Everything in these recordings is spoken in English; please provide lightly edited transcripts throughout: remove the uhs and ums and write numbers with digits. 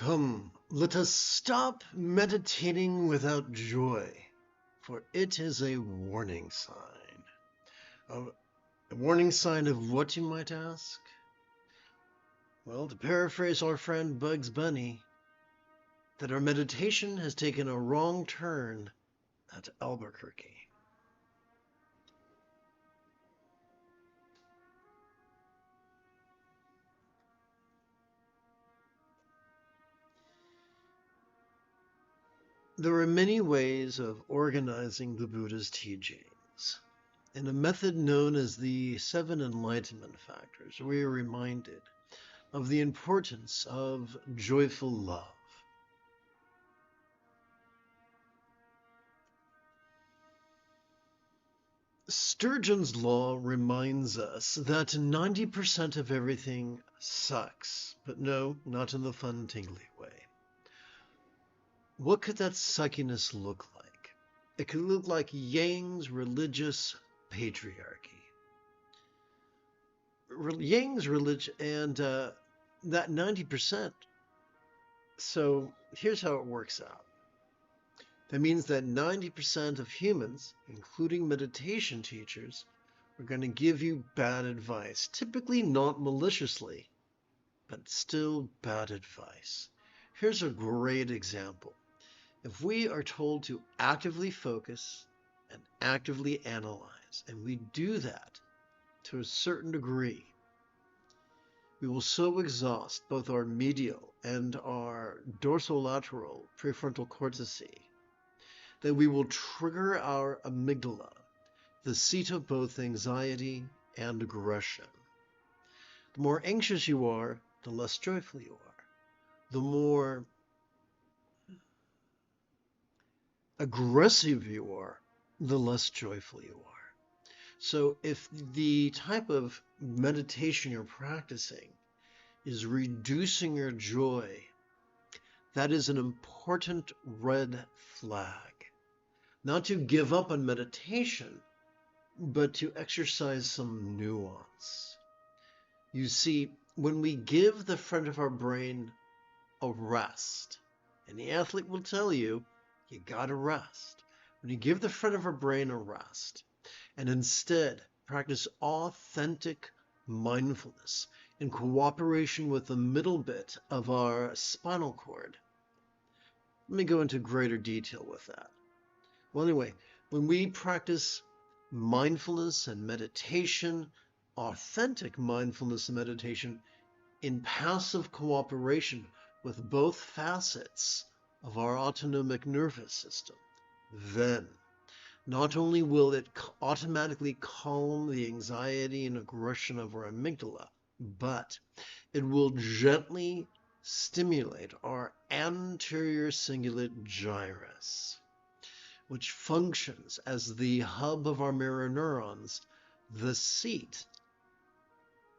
Come, let us stop meditating without joy, for it is a warning sign. A warning sign of what, you might ask? Well, to paraphrase our friend Bugs Bunny, that our meditation has taken a wrong turn at Albuquerque. There are many ways of organizing the Buddha's teachings. In a method known as the Seven Enlightenment Factors, we are reminded of the importance of joyful love. Sturgeon's law reminds us that 90% of everything sucks, but no, not in the fun, tingly way. What could that suckiness look like? It could look like Yang's religious patriarchy. Yang's religion and that 90%. So here's how it works out. That means that 90% of humans, including meditation teachers, are going to give you bad advice. Typically not maliciously, but still bad advice. Here's a great example. If we are told to actively focus and actively analyze, and we do that to a certain degree, we will so exhaust both our medial and our dorsolateral prefrontal cortices that we will trigger our amygdala, the seat of both anxiety and aggression. The more anxious you are, the less joyful you are. The more aggressive you are, the less joyful you are. So if the type of meditation you're practicing is reducing your joy, that is an important red flag. Not to give up on meditation, but to exercise some nuance. You see, when we give the front of our brain a rest, and the athlete will tell you, you gotta rest. When you give the front of our brain a rest, and instead practice authentic mindfulness in cooperation with the middle bit of our spinal cord. Let me go into greater detail with that. Well, anyway, when we practice mindfulness and meditation, authentic mindfulness and meditation, in passive cooperation with both facets of our autonomic nervous system, then not only will it automatically calm the anxiety and aggression of our amygdala, but it will gently stimulate our anterior cingulate gyrus, which functions as the hub of our mirror neurons, the seat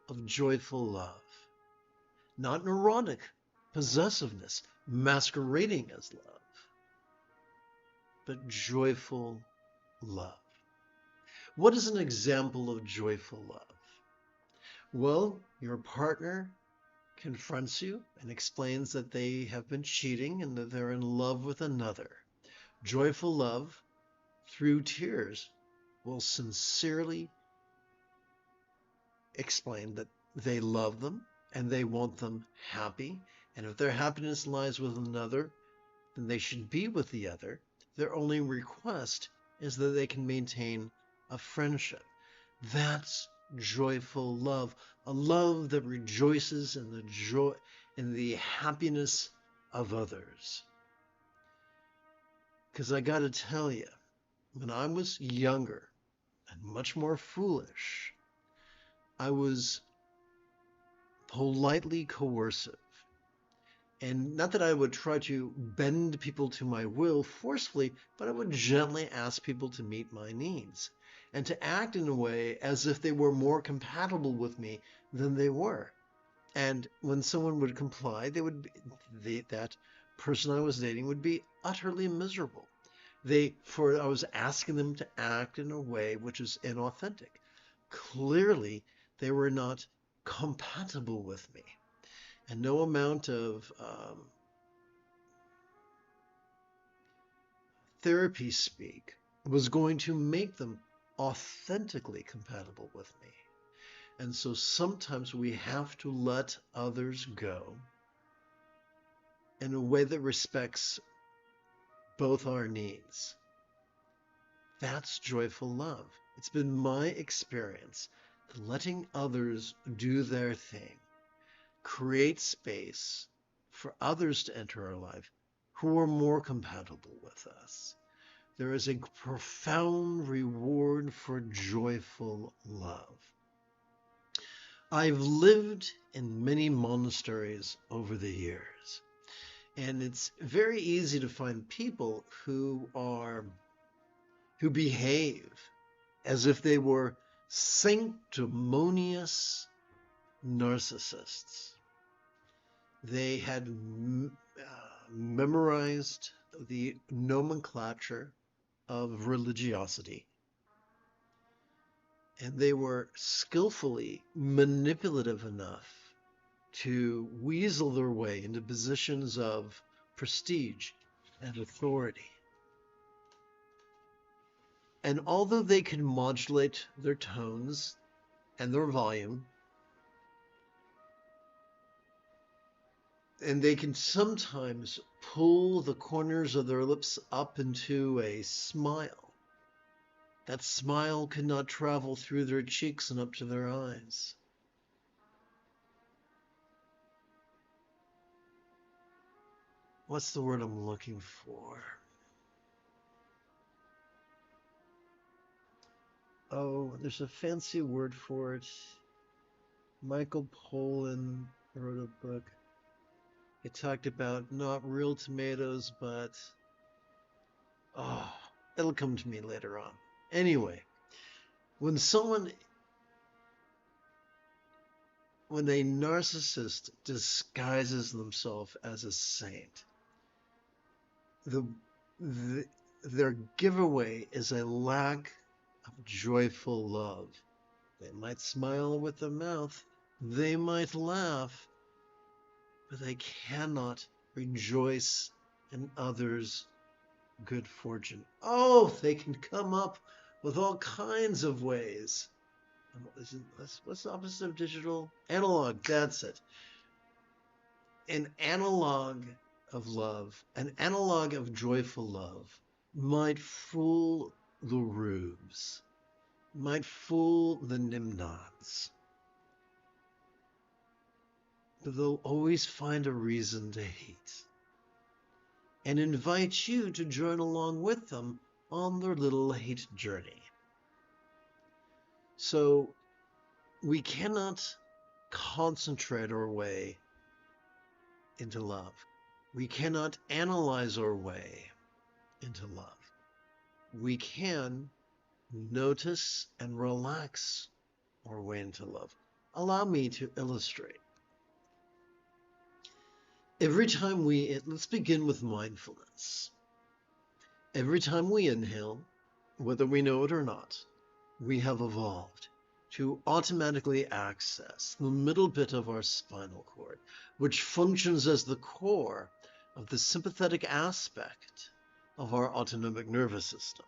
of joyful love. Not neurotic possessiveness masquerading as love, but joyful love. What is an example of joyful love? Well, your partner confronts you and explains that they have been cheating and that they're in love with another. Joyful love, through tears, will sincerely explain that they love them and they want them happy. And if their happiness lies with another, then they should be with the other. Their only request is that they can maintain a friendship. That's joyful love, a love that rejoices in the joy, in the happiness of others. Because I got to tell you, when I was younger and much more foolish, I was politely coercive. And not that I would try to bend people to my will forcefully, but I would gently ask people to meet my needs and to act in a way as if they were more compatible with me than they were. And when someone would comply, that person I was dating would be utterly miserable. I was asking them to act in a way which is inauthentic. Clearly, they were not compatible with me. And no amount of therapy speak was going to make them authentically compatible with me. And so sometimes we have to let others go in a way that respects both our needs. That's joyful love. It's been my experience that letting others do their thing, create space for others to enter our life who are more compatible with us. There is a profound reward for joyful love. I've lived in many monasteries over the years, and it's very easy to find people who behave as if they were sanctimonious narcissists. They had memorized the nomenclature of religiosity, and they were skillfully manipulative enough to weasel their way into positions of prestige and authority. And although they can modulate their tones and their volume, and they can sometimes pull the corners of their lips up into a smile, that smile could not travel through their cheeks and up to their eyes. What's the word I'm looking for? Oh, there's a fancy word for it. Michael Pollan wrote a book. It talked about not real tomatoes, but it'll come to me later on. Anyway, when a narcissist disguises themselves as a saint, their giveaway is a lack of joyful love. They might smile with their mouth, they might laugh, but they cannot rejoice in others' good fortune. Oh, they can come up with all kinds of ways. What's the opposite of digital? Analog, that's it. An analog of love, an analog of joyful love, might fool the rubes, might fool the nimnods. But they'll always find a reason to hate and invite you to join along with them on their little hate journey. So we cannot concentrate our way into love. We cannot analyze our way into love. We can notice and relax our way into love. Allow me to illustrate. Every time let's begin with mindfulness. Every time we inhale, whether we know it or not, we have evolved to automatically access the middle bit of our spinal cord, which functions as the core of the sympathetic aspect of our autonomic nervous system.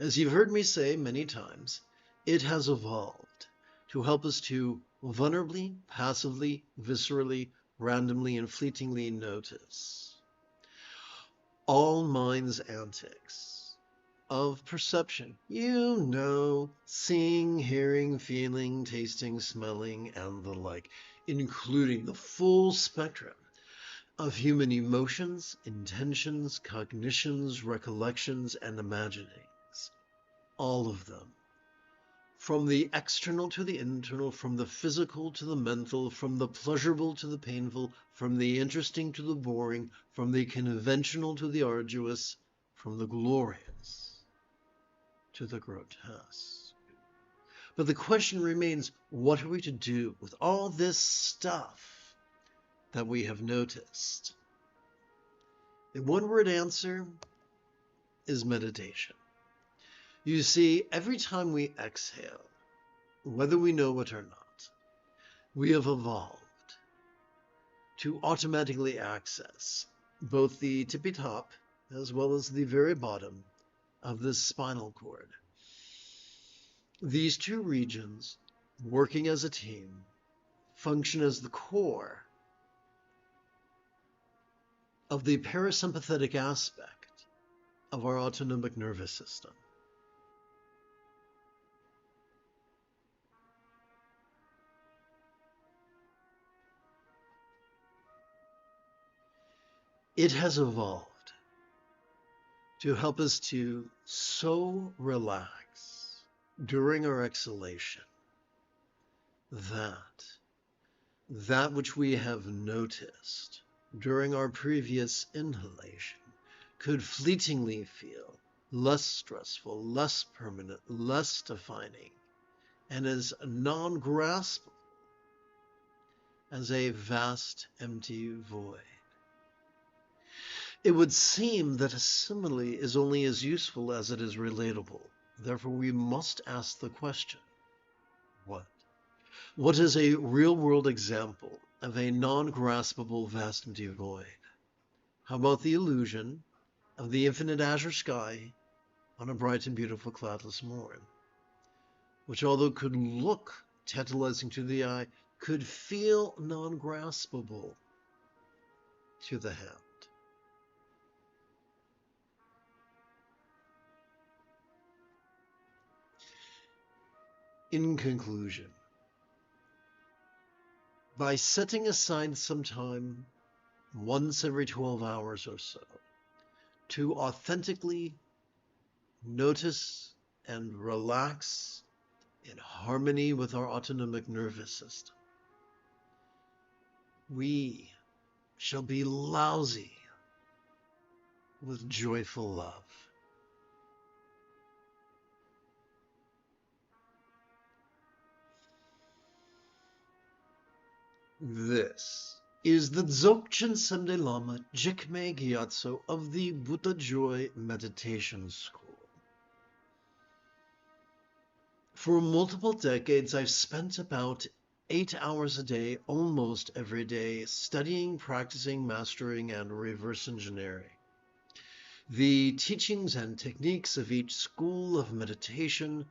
As you've heard me say many times, it has evolved to help us to vulnerably, passively, viscerally, randomly, and fleetingly notice all mind's antics of perception. Seeing, hearing, feeling, tasting, smelling, and the like, including the full spectrum of human emotions, intentions, cognitions, recollections, and imaginings. All of them. From the external to the internal, from the physical to the mental, from the pleasurable to the painful, from the interesting to the boring, from the conventional to the arduous, from the glorious to the grotesque. But the question remains, what are we to do with all this stuff that we have noticed? The one-word answer is meditation. You see, every time we exhale, whether we know it or not, we have evolved to automatically access both the tippy top as well as the very bottom of the spinal cord. These two regions, working as a team, function as the core of the parasympathetic aspect of our autonomic nervous system. It has evolved to help us to so relax during our exhalation that which we have noticed during our previous inhalation could fleetingly feel less stressful, less permanent, less defining, and as non-graspable as a vast empty void. It would seem that a simile is only as useful as it is relatable. Therefore, we must ask the question, what? What is a real-world example of a non-graspable vast empty void? How about the illusion of the infinite azure sky on a bright and beautiful cloudless morn, which, although could look tantalizing to the eye, could feel non-graspable to the hand? In conclusion, by setting aside some time once every 12 hours or so to authentically notice and relax in harmony with our autonomic nervous system, we shall be lousy with joyful love. This is the Dzogchen Sunday Lama Jigme Gyatso of the Buddha Joy Meditation School. For multiple decades, I've spent about 8 hours a day, almost every day, studying, practicing, mastering, and reverse engineering the teachings and techniques of each school of meditation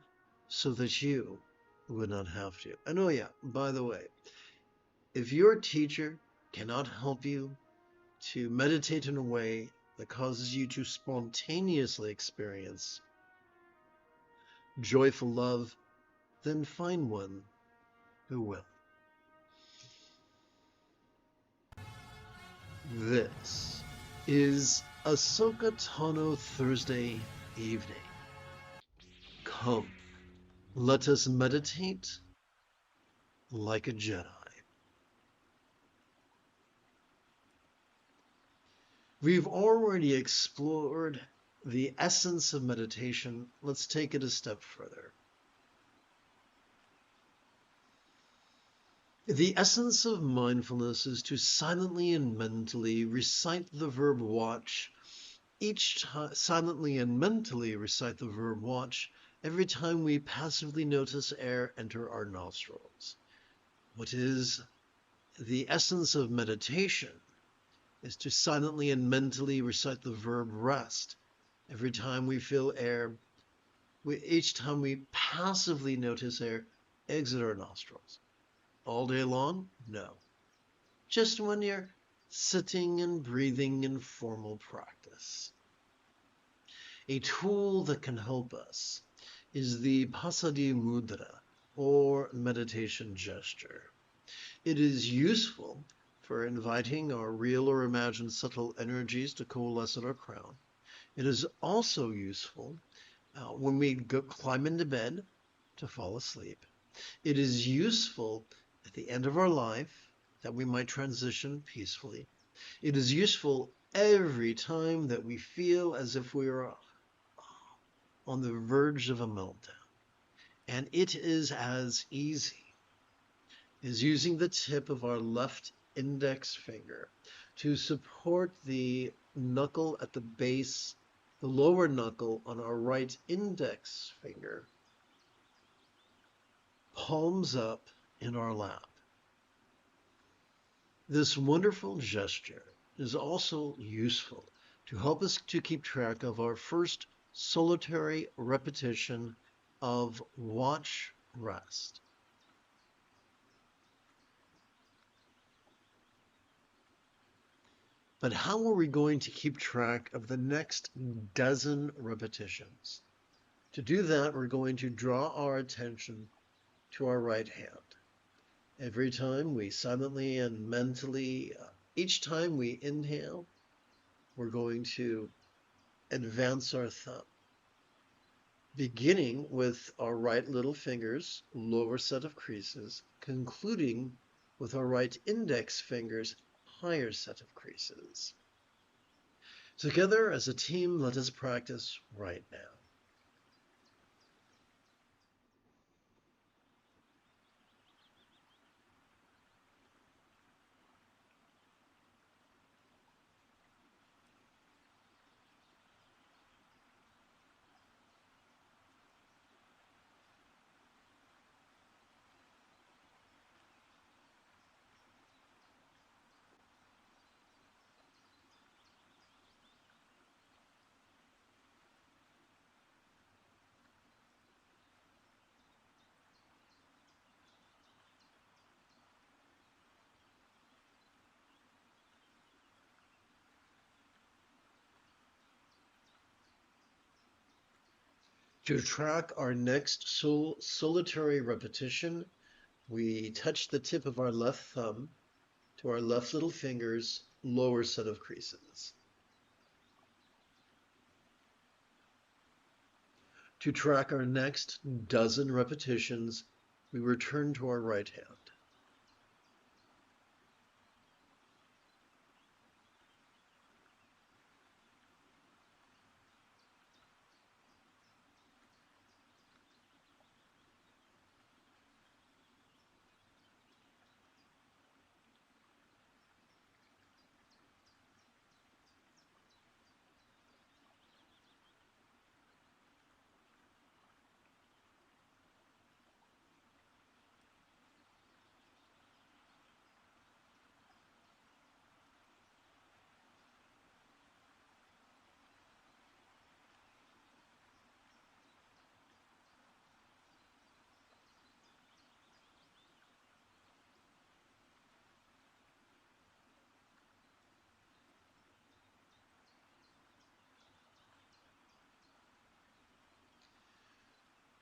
so that you would not have to. And oh yeah, by the way, if your teacher cannot help you to meditate in a way that causes you to spontaneously experience joyful love, then find one who will. This is Ahsoka Tano Thursday evening. Come, let us meditate like a Jedi. We've already explored the essence of meditation. Let's take it a step further. The essence of mindfulness is to silently and mentally recite the verb watch each time, silently and mentally recite the verb watch every time we passively notice air enter our nostrils. What is the essence of meditation is to silently and mentally recite the verb rest every time we feel air, each time we passively notice air exit our nostrils. All day long? No. Just when you're sitting and breathing in formal practice. A tool that can help us is the Pasadi Mudra, or meditation gesture. It is useful for inviting our real or imagined subtle energies to coalesce at our crown. It is also useful when we climb into bed to fall asleep. It is useful at the end of our life that we might transition peacefully. It is useful every time that we feel as if we are on the verge of a meltdown. And it is as easy as using the tip of our left index finger to support the knuckle at the base, the lower knuckle on our right index finger, palms up in our lap. This wonderful gesture is also useful to help us to keep track of our first solitary repetition of watch rest. But how are we going to keep track of the next dozen repetitions? To do that, we're going to draw our attention to our right hand. Every time we silently and mentally, each time we inhale, we're going to advance our thumb, beginning with our right little finger's lower set of creases, concluding with our right index finger's higher set of creases. Together as a team, let us practice right now. To track our next solitary repetition, we touch the tip of our left thumb to our left little finger's lower set of creases. To track our next dozen repetitions, we return to our right hand.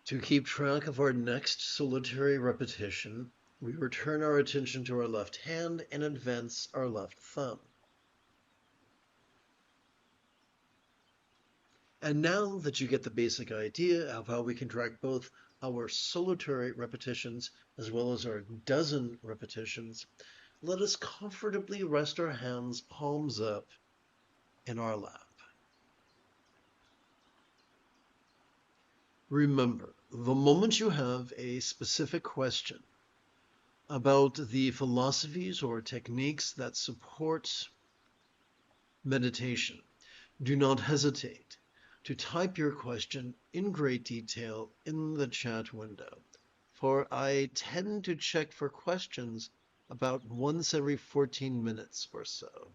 To keep track of our next solitary repetition, we return our attention to our left hand and advance our left thumb. And now that you get the basic idea of how we can track both our solitary repetitions as well as our dozen repetitions, let us comfortably rest our hands palms up in our lap. Remember, the moment you have a specific question about the philosophies or techniques that support meditation, do not hesitate to type your question in great detail in the chat window, for I tend to check for questions about once every 14 minutes or so.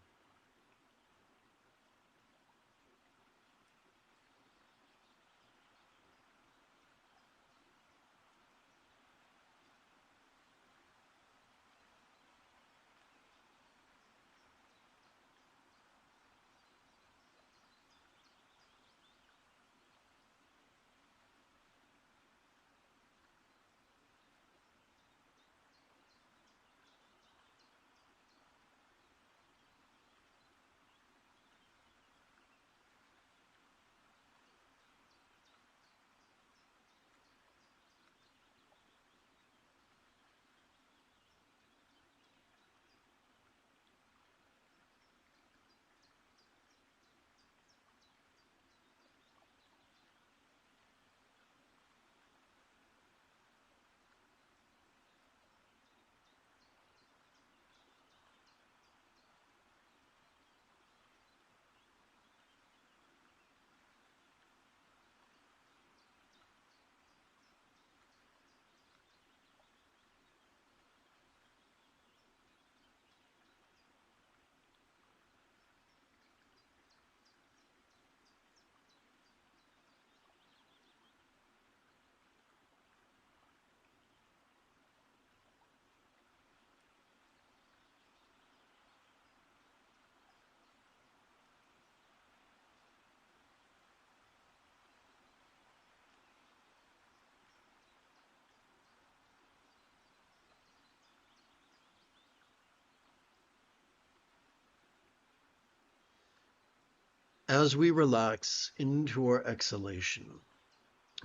As we relax into our exhalation,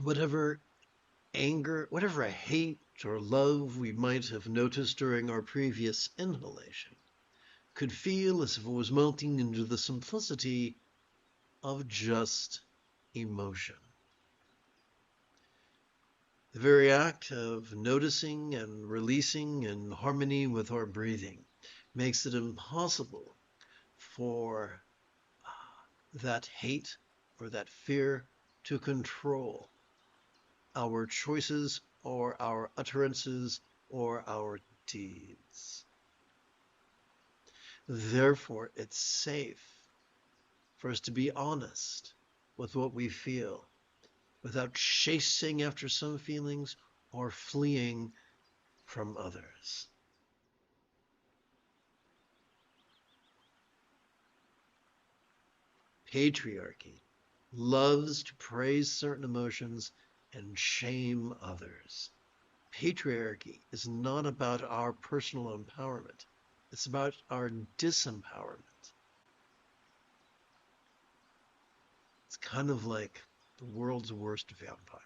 whatever anger, whatever hate or love we might have noticed during our previous inhalation could feel as if it was melting into the simplicity of just emotion. The very act of noticing and releasing in harmony with our breathing makes it impossible for that hate or that fear to control our choices or our utterances or our deeds. Therefore, it's safe for us to be honest with what we feel without chasing after some feelings or fleeing from others. Patriarchy loves to praise certain emotions and shame others. Patriarchy is not about our personal empowerment. It's about our disempowerment. It's kind of like the world's worst vampire.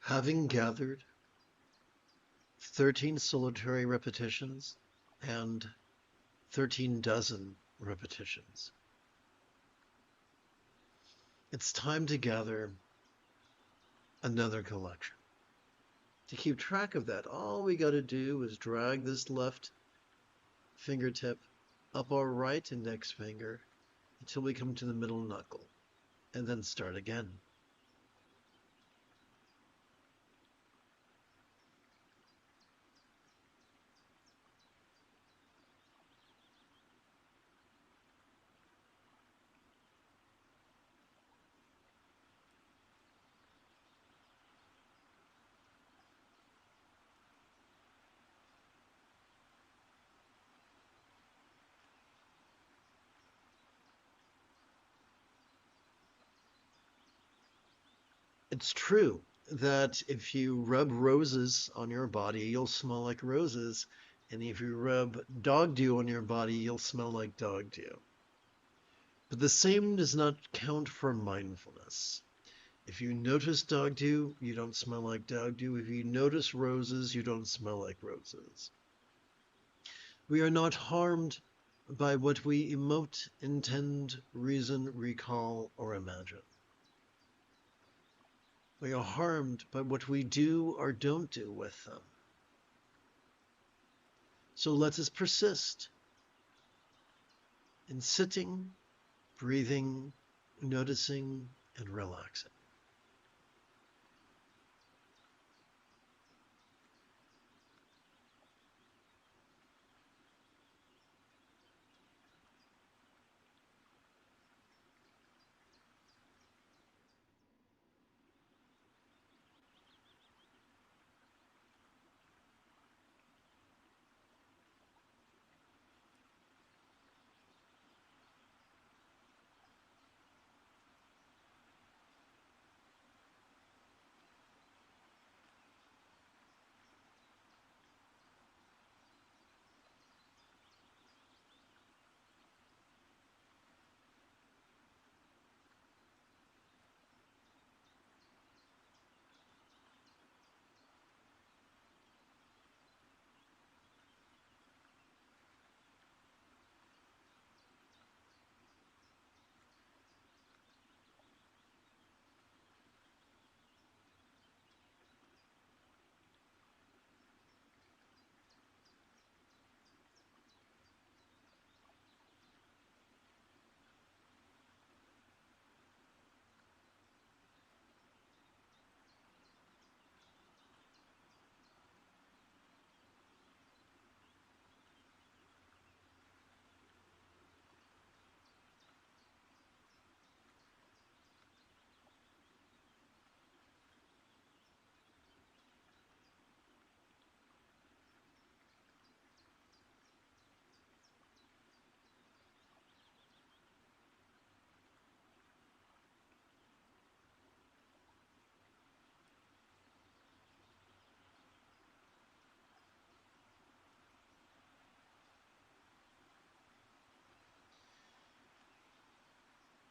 Having gathered 13 solitary repetitions and 13 dozen repetitions, it's time to gather another collection. To keep track of that, all we got to do is drag this left fingertip up our right index finger until we come to the middle knuckle, and then start again. It's true that if you rub roses on your body, you'll smell like roses. And if you rub dog dew on your body, you'll smell like dog dew. But the same does not count for mindfulness. If you notice dog dew, you don't smell like dog dew. If you notice roses, you don't smell like roses. We are not harmed by what we emote, intend, reason, recall, or imagine. We are harmed by what we do or don't do with them. So let us persist in sitting, breathing, noticing, and relaxing.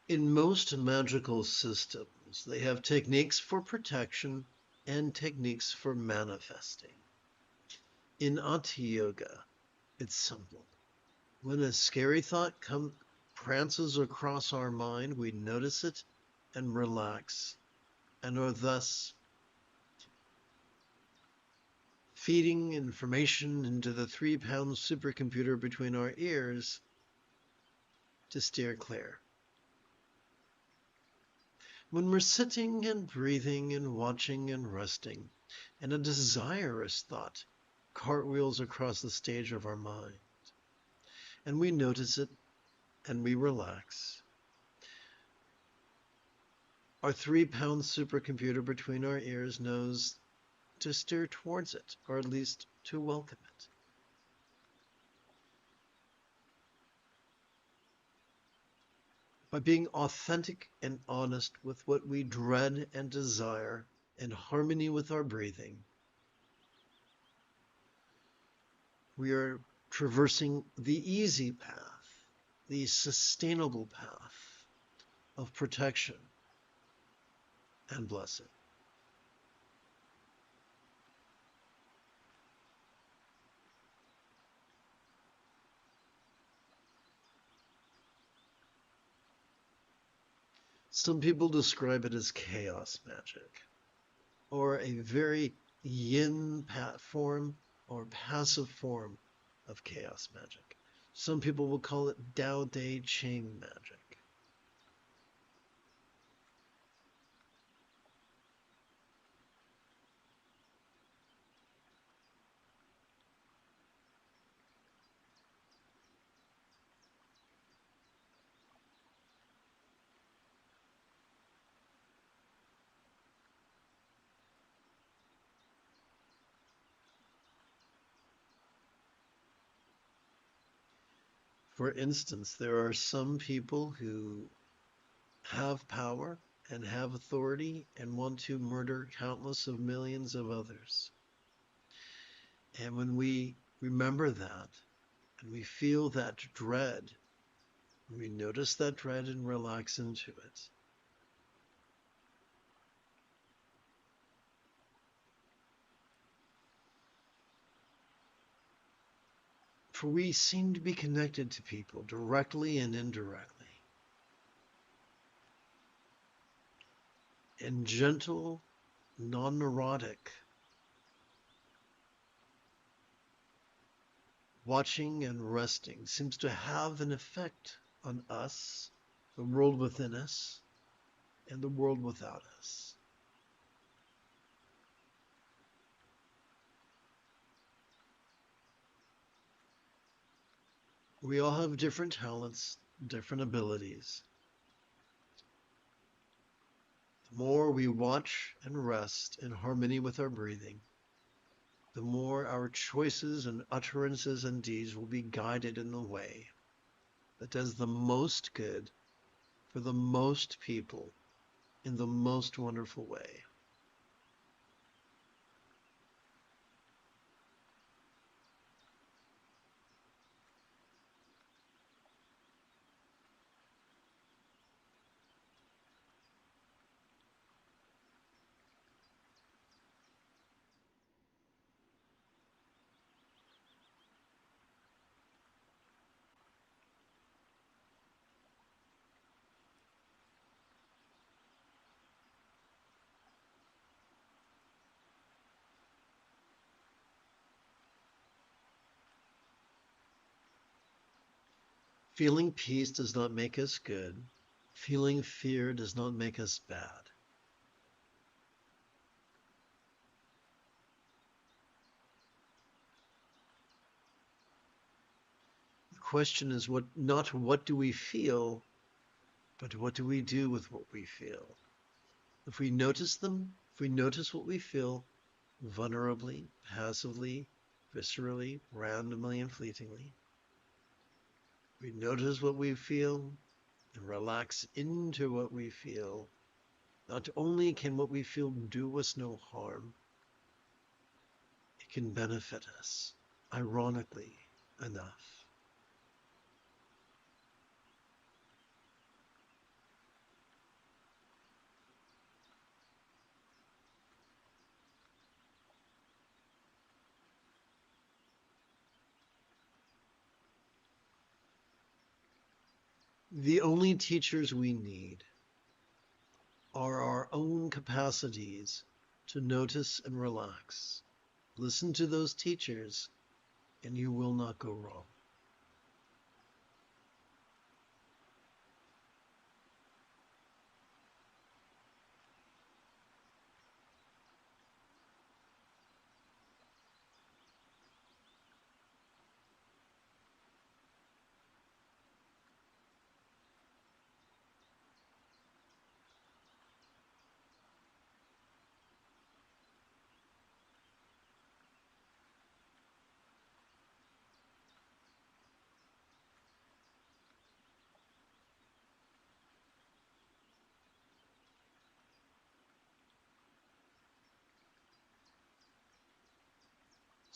In most magical systems, they have techniques for protection and techniques for manifesting. In Ati Yoga, it's simple. When a scary thought prances across our mind, we notice it and relax, and are thus feeding information into the 3-pound supercomputer between our ears to steer clear. When we're sitting and breathing and watching and resting, and a desirous thought cartwheels across the stage of our mind, and we notice it and we relax, our 3-pound supercomputer between our ears knows to steer towards it, or at least to welcome it. By being authentic and honest with what we dread and desire, in harmony with our breathing, we are traversing the easy path, the sustainable path of protection and blessing. Some people describe it as chaos magic, or a very yin form or passive form of chaos magic. Some people will call it Tao Te Ching magic. For instance, there are some people who have power and have authority and want to murder countless of millions of others. And when we remember that and we feel that dread, we notice that dread and relax into it. For we seem to be connected to people directly and indirectly. And gentle, non-neurotic, watching and resting seems to have an effect on us, the world within us, and the world without us. We all have different talents, different abilities. The more we watch and rest in harmony with our breathing, the more our choices and utterances and deeds will be guided in the way that does the most good for the most people in the most wonderful way. Feeling peace does not make us good. Feeling fear does not make us bad. The question is not what do we feel, but what do we do with what we feel? If we notice them, if we notice what we feel, vulnerably, passively, viscerally, randomly, and fleetingly, we notice what we feel and relax into what we feel. Not only can what we feel do us no harm, it can benefit us, ironically enough. The only teachers we need are our own capacities to notice and relax. Listen to those teachers, and you will not go wrong.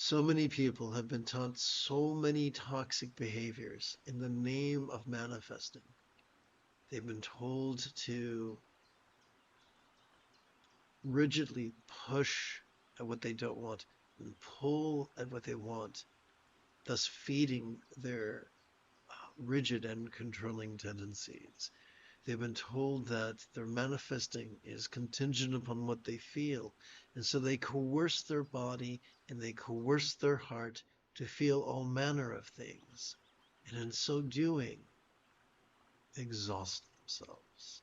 So many people have been taught so many toxic behaviors in the name of manifesting. They've been told to rigidly push at what they don't want and pull at what they want, thus feeding their rigid and controlling tendencies. They've been told that their manifesting is contingent upon what they feel. And so they coerce their body and they coerce their heart to feel all manner of things. And in so doing, exhaust themselves.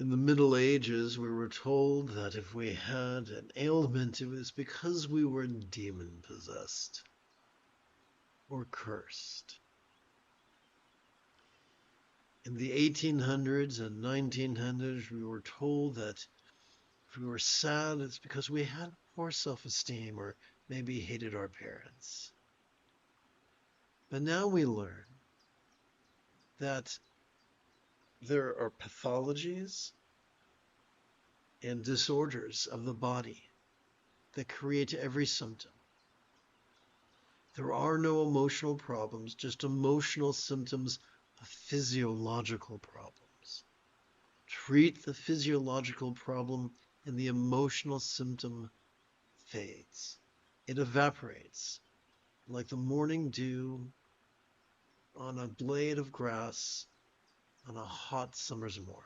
In the Middle Ages, we were told that if we had an ailment, it was because we were demon-possessed or cursed. In the 1800s and 1900s, we were told that if we were sad, it's because we had poor self-esteem or maybe hated our parents. But now we learn that there are pathologies and disorders of the body that create every symptom. There are no emotional problems, just emotional symptoms of physiological problems. Treat the physiological problem and the emotional symptom fades. It evaporates like the morning dew on a blade of grass on a hot summer's morning.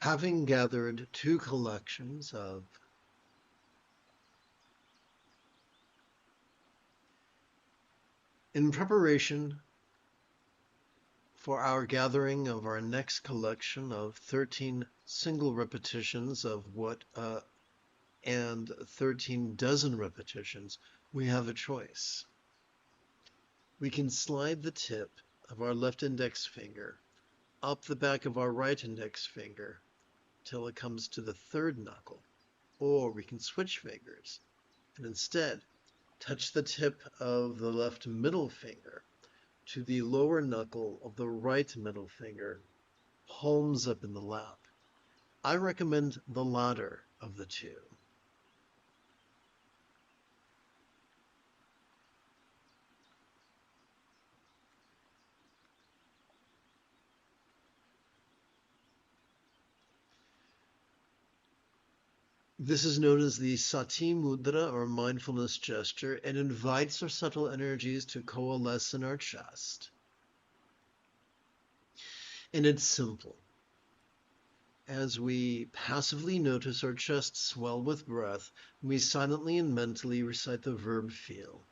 Having gathered two collections of in preparation for our gathering of our next collection of 13 single repetitions of what and 13 dozen repetitions, we have a choice. We can slide the tip of our left index finger up the back of our right index finger till it comes to the third knuckle, or we can switch fingers and instead touch the tip of the left middle finger to the lower knuckle of the right middle finger, palms up in the lap. I recommend the latter of the two. This is known as the Sati Mudra, or mindfulness gesture, and invites our subtle energies to coalesce in our chest. And it's simple. As we passively notice our chest swell with breath, we silently and mentally recite the verb feel.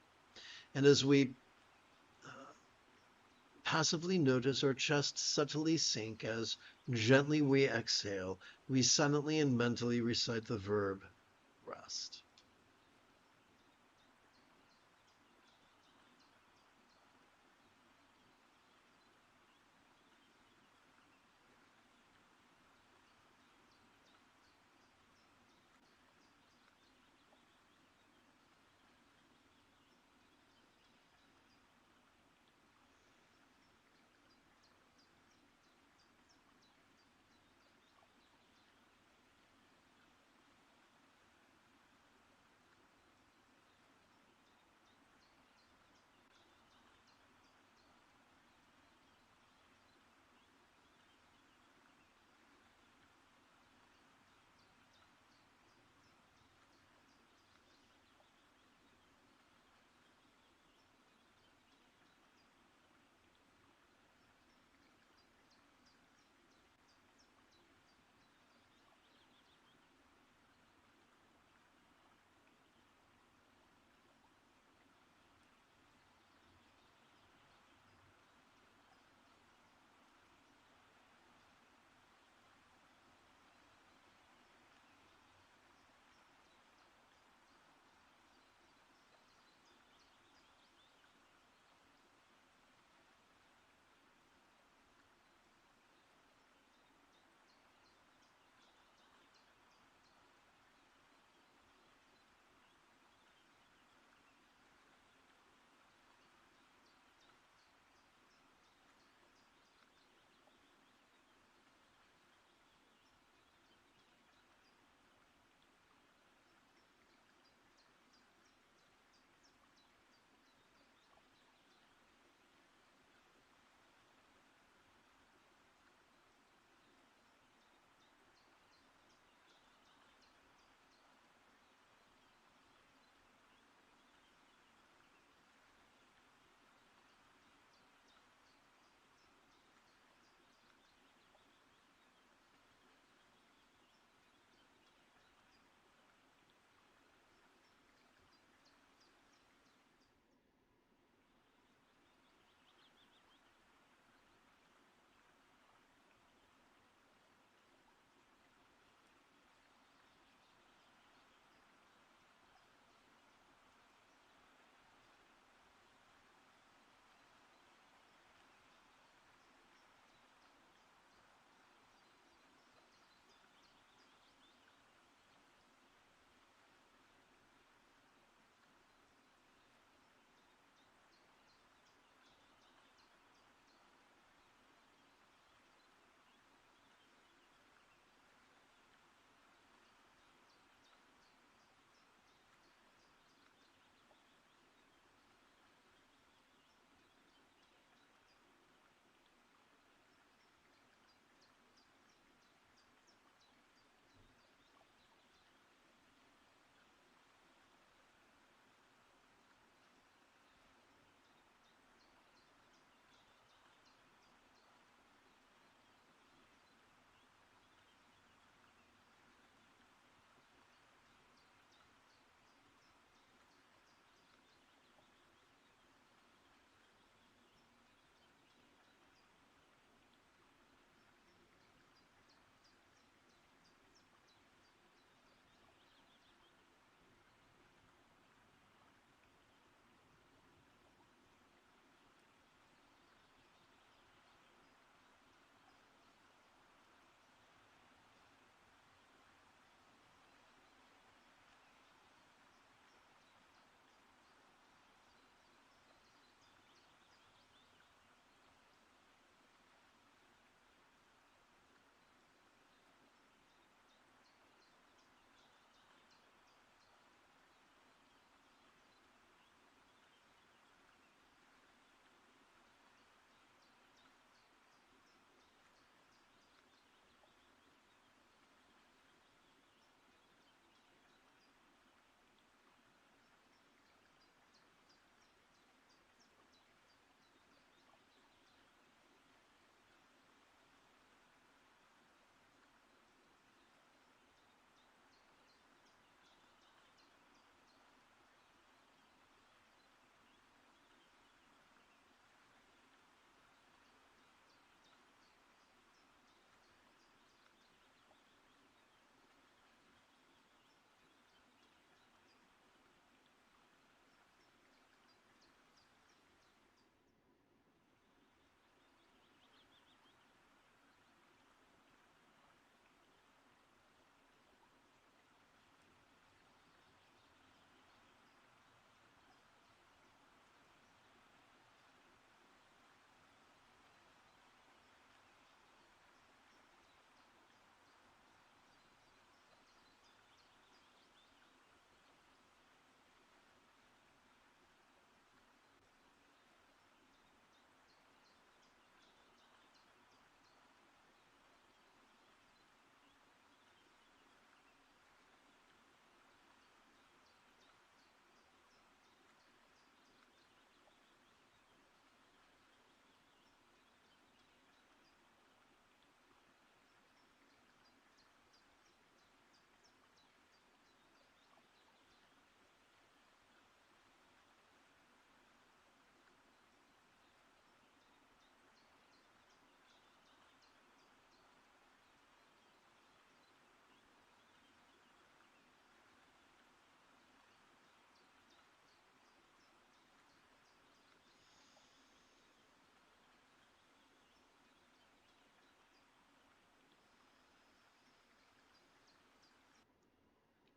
And as we passively notice our chest subtly sink, as gently we exhale, we silently and mentally recite the verb rest.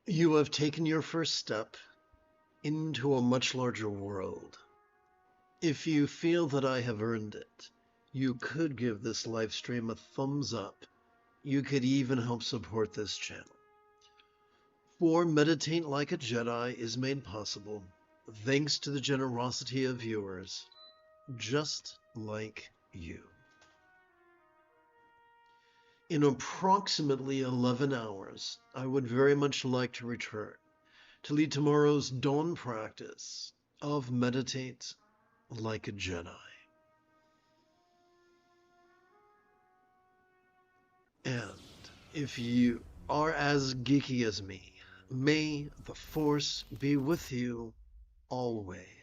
You have taken your first step into a much larger world. If you feel that I have earned it, you could give this live stream a thumbs up. You could even help support this channel. For Meditate Like a Jedi is made possible thanks to the generosity of viewers just like you. In approximately 11 hours, I would very much like to return to lead tomorrow's dawn practice of Meditate Like a Jedi. And if you are as geeky as me, may the Force be with you always.